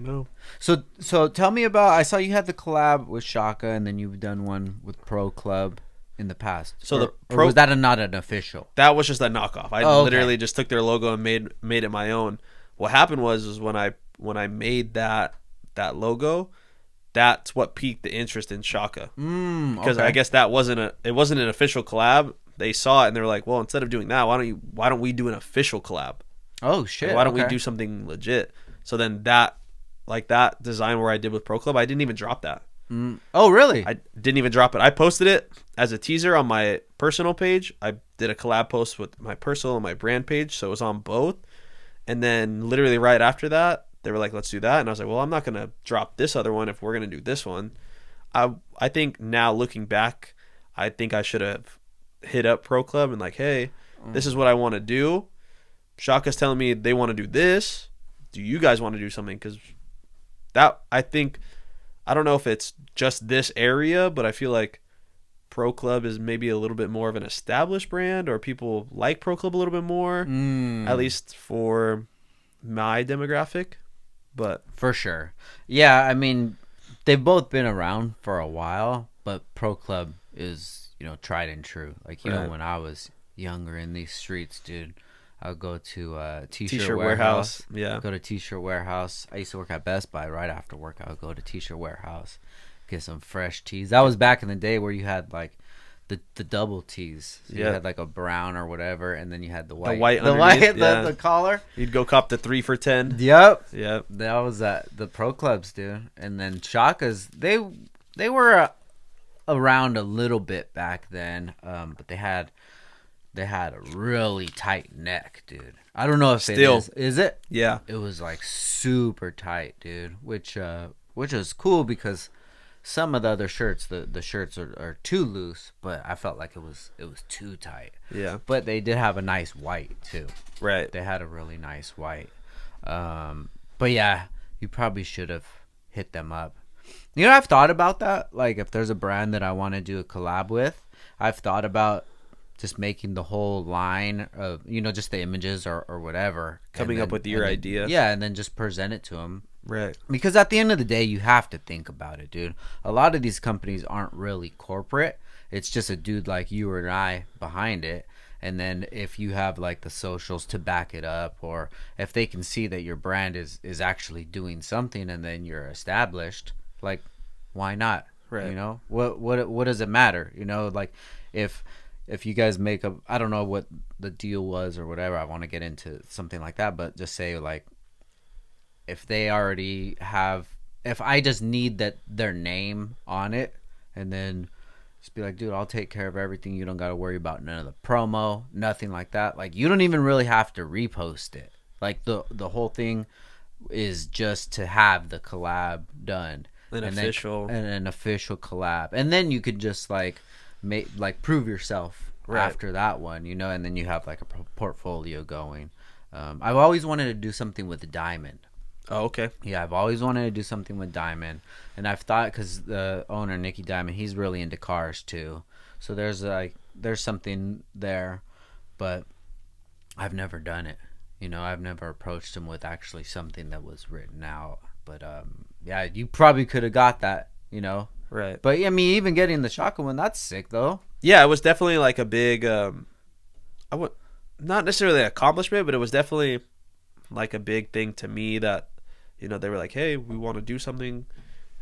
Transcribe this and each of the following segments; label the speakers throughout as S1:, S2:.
S1: don't know.
S2: So tell me about. I saw you had the collab with Shaka, and then you've done one with Pro Club in the past.
S1: So
S2: or was that not an official?
S1: That was just a knockoff. I literally just took their logo and made it my own. What happened was when I made that logo, that's what piqued the interest in Shaka. Because I guess it wasn't an official collab. They saw it and they were like, well, instead of doing that, why don't we do an official collab?
S2: Oh shit!
S1: Like, why don't we do something legit? So then that design where I did with Pro Club, I didn't even drop that.
S2: Oh really?
S1: I didn't even drop it. I posted it as a teaser on my personal page. I did a collab post with my personal and my brand page, so it was on both. And then literally right after that, they were like, let's do that. And I was like, well, I'm not going to drop this other one if we're going to do this one. I think now looking back, I think I should have hit up Pro Club and like, hey, this is what I want to do. Shaka's telling me they want to do this. Do you guys want to do something? Because that, I don't know if it's just this area, but I feel like Pro Club is maybe a little bit more of an established brand, or people like Pro Club a little bit more, at least for my demographic. But
S2: for sure. Yeah, I mean, they've both been around for a while, but Pro Club is, tried and true. Like, when I was younger in these streets, dude, I would go to T-shirt warehouse.
S1: Yeah.
S2: Go to T-shirt warehouse. I used to work at Best Buy. Right after work, I would go to T-shirt warehouse, get some fresh tees. That was back in the day where you had like the double tees. So you had like a brown or whatever, and then you had the white. The collar.
S1: You'd go cop the 3 for $10.
S2: Yep. That was the Pro Clubs, dude. And then Shaka's, they were around a little bit back then, but they had a really tight neck, dude. I don't know if
S1: still
S2: it is it?
S1: Yeah.
S2: It was like super tight, dude, which is cool because some of the other shirts, the shirts are too loose, but I felt like it was too tight.
S1: Yeah.
S2: But they did have a nice white too.
S1: Right.
S2: They had a really nice white. But yeah, you probably should have hit them up. I've thought about that. Like, if there's a brand that I want to do a collab with, I've thought about just making the whole line of, just the images or whatever.
S1: Coming up with your idea.
S2: Yeah, and then just present it to them.
S1: Right.
S2: Because at the end of the day, you have to think about it, dude. A lot of these companies aren't really corporate. It's just a dude like you or I behind it. And then if you have like the socials to back it up, or if they can see that your brand is actually doing something, and then you're established, like, why not?
S1: Right.
S2: What does it matter? Like if you guys make I don't know what the deal was or whatever. I want to get into something like that, but just say like, if they already have, if I just need their name on it, and then just be like, dude, I'll take care of everything. You don't got to worry about none of the promo, nothing like that. Like, you don't even really have to repost it. Like, the whole thing is just to have the collab done. An official collab. And then you could just like prove yourself after that one, and then you have like a portfolio going. I've always wanted to do something with the diamond.
S1: Oh, okay.
S2: Yeah, I've always wanted to do something with Diamond, and I've thought, because the owner, Nicky Diamond, he's really into cars too, so there's something there, but I've never done it. I've never approached him with actually something that was written out. But yeah, you probably could have got that,
S1: Right.
S2: But I mean, even getting the Shaka one, that's sick though.
S1: Yeah, it was definitely like a big, not necessarily an accomplishment, but it was definitely like a big thing to me that, they were like, hey, we want to do something.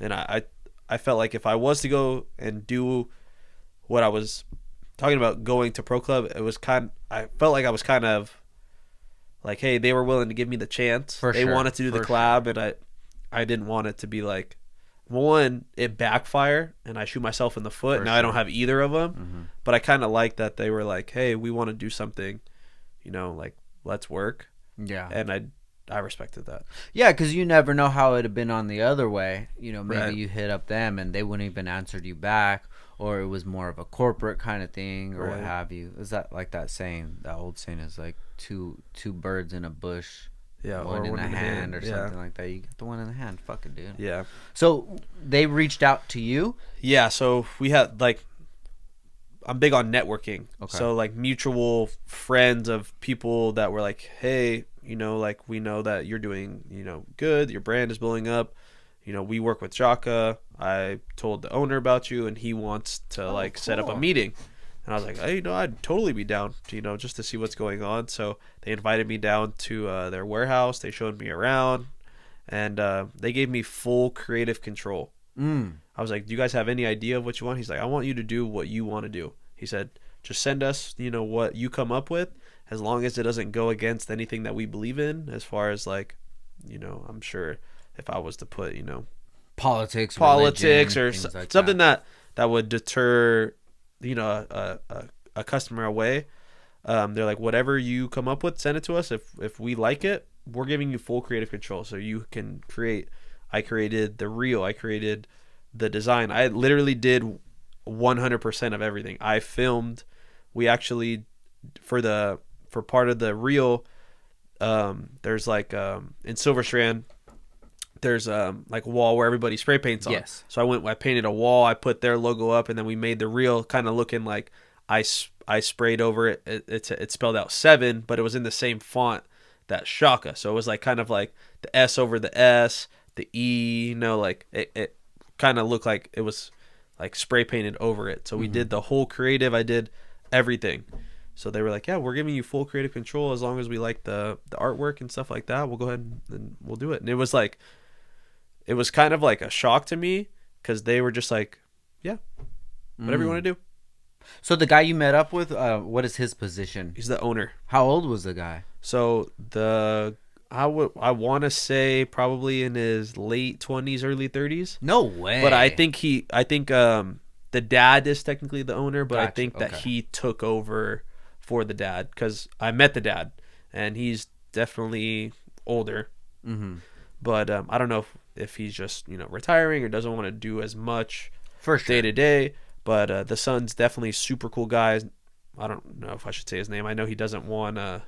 S1: And I felt like if I was to go and do what I was talking about, going to Pro Club, I felt like I was kind of like, hey, they were willing to give me the chance. They wanted to do the collab, and I didn't want it to be like, one, it backfire and I shoot myself in the foot. Now I don't have either of them. Mm-hmm. But I kind of like that they were like, hey, we want to do something, like, let's work.
S2: Yeah.
S1: And I respected that.
S2: Yeah, because you never know how it would have been on the other way. Maybe you hit up them and they wouldn't even answered you back, or it was more of a corporate kind of thing, or what have you. Is that like that saying? That old saying is like two birds in a bush.
S1: Yeah,
S2: one in the hand or something like that. You get the one in the hand. Fuck it, dude.
S1: Yeah.
S2: So they reached out to you?
S1: Yeah, so we had like, I'm big on networking. Okay. So like mutual friends of people that were like, hey, you know, like we know that you're doing, you know, good. Your brand is blowing up. You know, we work with Shaka. I told the owner about you, and he wants to like set up a
S2: cool.
S1: meeting. And I was like, hey, you know, I'd totally be down, to, you know, just to see what's going on. So they invited me down to their warehouse. They showed me around, and they gave me full creative control. I was like, do you guys have any idea of what you want? He's like, I want you to do what you want to do. He said, just send us, you know, what you come up with, as long as it doesn't go against anything that we believe in, as far as like, you know, I'm sure if I was to put, you know,
S2: Politics,
S1: politics
S2: religion,
S1: or
S2: things like
S1: something that would deter, you know, a customer away. They're like, whatever you come up with, send it to us. If we like it, we're giving you full creative control, so you can create. I created the reel. I created the design. I literally did 100% of everything. I filmed. We actually for part of the reel, there's like in Silver Strand, there's like a wall where everybody spray paints on.
S2: Yes.
S1: So I painted a wall. I put their logo up, and then we made the reel kind of looking like I sprayed over it. It spelled out 7, but it was in the same font that Shaka. So it was like kind of like the S over the S, the E. You know, like it kind of looked like it was like spray painted over it. So we did the whole creative. I did everything. So they were like, yeah, we're giving you full creative control as long as we like the artwork and stuff like that. We'll go ahead and we'll do it. And it was like, it was kind of like a shock to me, because they were just like, yeah, whatever you want to do.
S2: So the guy you met up with, what is his position?
S1: He's the owner.
S2: How old was the guy?
S1: So I want to say probably in his late 20s, early 30s.
S2: No way.
S1: But I think the dad is technically the owner, but I
S2: Gotcha.
S1: think that
S2: Okay.
S1: he took over for the dad, because I met the dad, and he's definitely older.
S2: Mm-hmm.
S1: But I don't know if he's just, you know, retiring or doesn't want to do as much
S2: For sure.
S1: day to day. But the son's definitely super cool guy. I don't know if I should say his name. I know he doesn't want a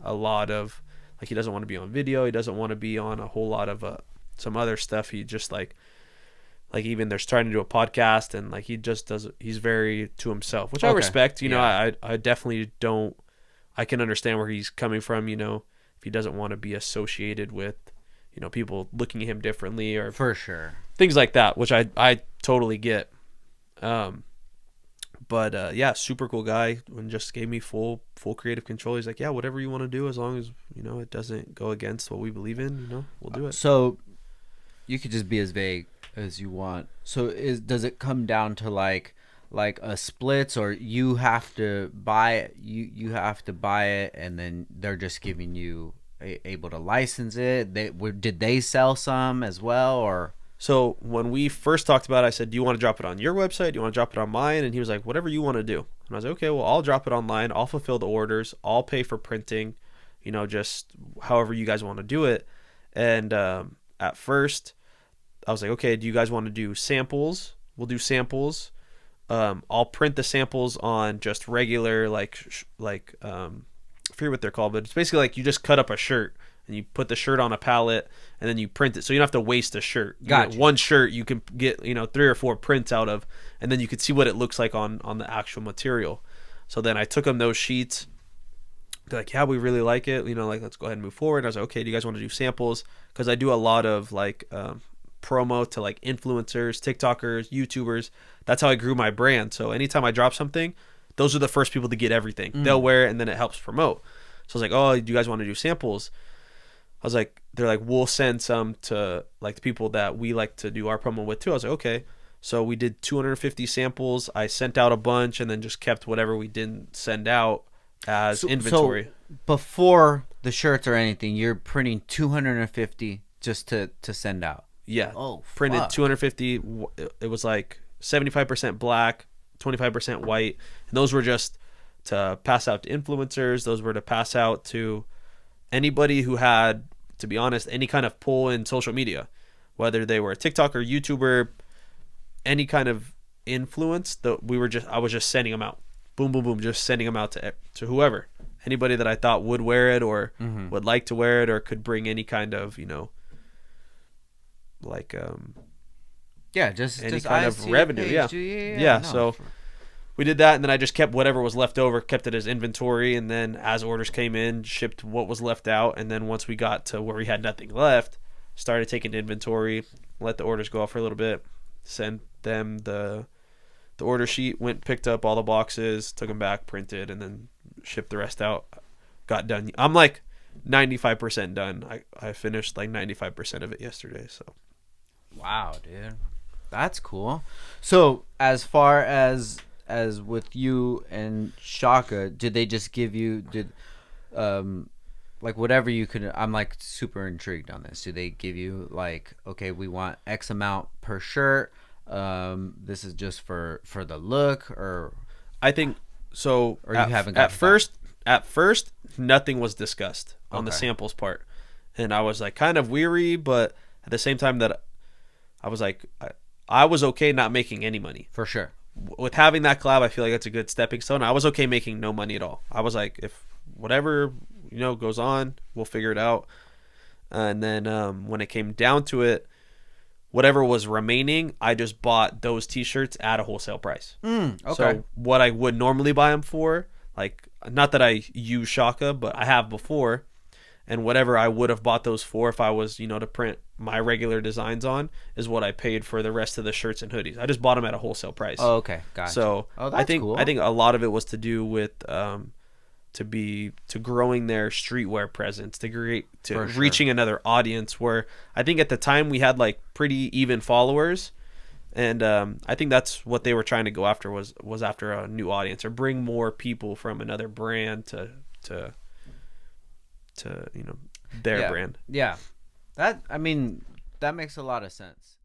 S1: lot of, like, he doesn't want to be on video. He doesn't want to be on a whole lot of some other stuff. He just like even they're trying to do a podcast, and like he just does. He's very to himself, which I
S2: Okay.
S1: respect. You know,
S2: Yeah.
S1: I definitely don't. I can understand where he's coming from. You know, if he doesn't want to be associated with, you know, people looking at him differently or
S2: For sure.
S1: things like that, which I totally get. But yeah, super cool guy, and just gave me full creative control. He's like, yeah, whatever you want to do, as long as, you know, it doesn't go against what we believe in, you know, we'll do it.
S2: So you could just be as vague as you want. So does it come down to like a splits, or you have to buy it, you have to buy it, and then they're just giving you able to license it? Did they sell some as well, or?
S1: So when we first talked about it, I said, do you want to drop it on your website? Do you want to drop it on mine? And he was like, whatever you want to do. And I was like, okay, well, I'll drop it online. I'll fulfill the orders. I'll pay for printing, you know, just however you guys want to do it. And at first, I was like, okay, do you guys want to do samples? We'll do samples. I'll print the samples on just regular, I forget what they're called, but it's basically like you just cut up a shirt and you put the shirt on a pallet, and then you print it, so you don't have to waste a shirt.
S2: Gotcha.
S1: One shirt you can get, you know, 3 or 4 prints out of, and then you could see what it looks like on the actual material. So then I took them those sheets. They're like, yeah, we really like it, you know, like, let's go ahead and move forward. And I was like, okay, do you guys want to do samples? Because I do a lot of like promo to like influencers, TikTokers, YouTubers. That's how I grew my brand. So anytime I drop something, those are the first people to get everything. They'll wear it, and then it helps promote. So I was like, oh, do you guys want to do samples? I was like, they're like, we'll send some to like the people that we like to do our promo with too. I was like, okay. So we did 250 samples. I sent out a bunch, and then just kept whatever we didn't send out as inventory.
S2: So before the shirts or anything, you're printing 250 just to send out.
S1: Yeah.
S2: Oh,
S1: printed
S2: fuck.
S1: 250. It was like 75% black, 25% white. And those were just to pass out to influencers. Those were to pass out to anybody who had, to be honest, any kind of pull in social media, whether they were a TikToker, YouTuber, any kind of influence. I was just sending them out. Boom, boom, boom, just sending them out to whoever, anybody that I thought would wear it or would like to wear it or could bring any kind of, you know, like
S2: Yeah, just
S1: any kind
S2: I
S1: of
S2: see a
S1: revenue.
S2: page,
S1: Yeah.
S2: dude.
S1: Yeah.
S2: No,
S1: So we did that, and then I just kept whatever was left over, kept it as inventory, and then as orders came in, shipped what was left out, and then once we got to where we had nothing left, started taking inventory, let the orders go off for a little bit, sent them the order sheet, went picked up all the boxes, took them back, printed, and then shipped the rest out. Got done. I'm like 95% done. I finished like 95% of it yesterday. So
S2: wow, dude, that's cool. So as far as with you and Shaka, did they just give you like whatever you could? I'm like super intrigued on this. Do they give you like, okay, we want X amount per shirt, this is just for the look, or
S1: I think so.
S2: Or you haven't
S1: at first nothing was discussed on the
S2: Okay.
S1: samples part, and I was like kind of weary, but at the same time that I was like I was okay not making any money
S2: for sure?
S1: with having that collab. I feel like that's a good stepping stone. I was okay making no money at all. I was like, if whatever goes on, we'll figure it out. And then when it came down to it, whatever was remaining, I just bought those t-shirts at a wholesale price.
S2: Okay.
S1: So what I would normally buy them for, like, not that I use Shaka, but I have before, and whatever I would have bought those for if I was, to print my regular designs on, is what I paid for the rest of the shirts and hoodies. I just bought them at a wholesale price.
S2: Oh, okay, gotcha.
S1: So
S2: that's
S1: I think
S2: cool.
S1: I think a lot of it was to do with to growing their streetwear presence, to
S2: For sure.
S1: reaching another audience. Where I think at the time we had like pretty even followers, and I think that's what they were trying to go after was after a new audience, or bring more people from another brand to their
S2: Yeah.
S1: brand.
S2: Yeah, that makes a lot of sense.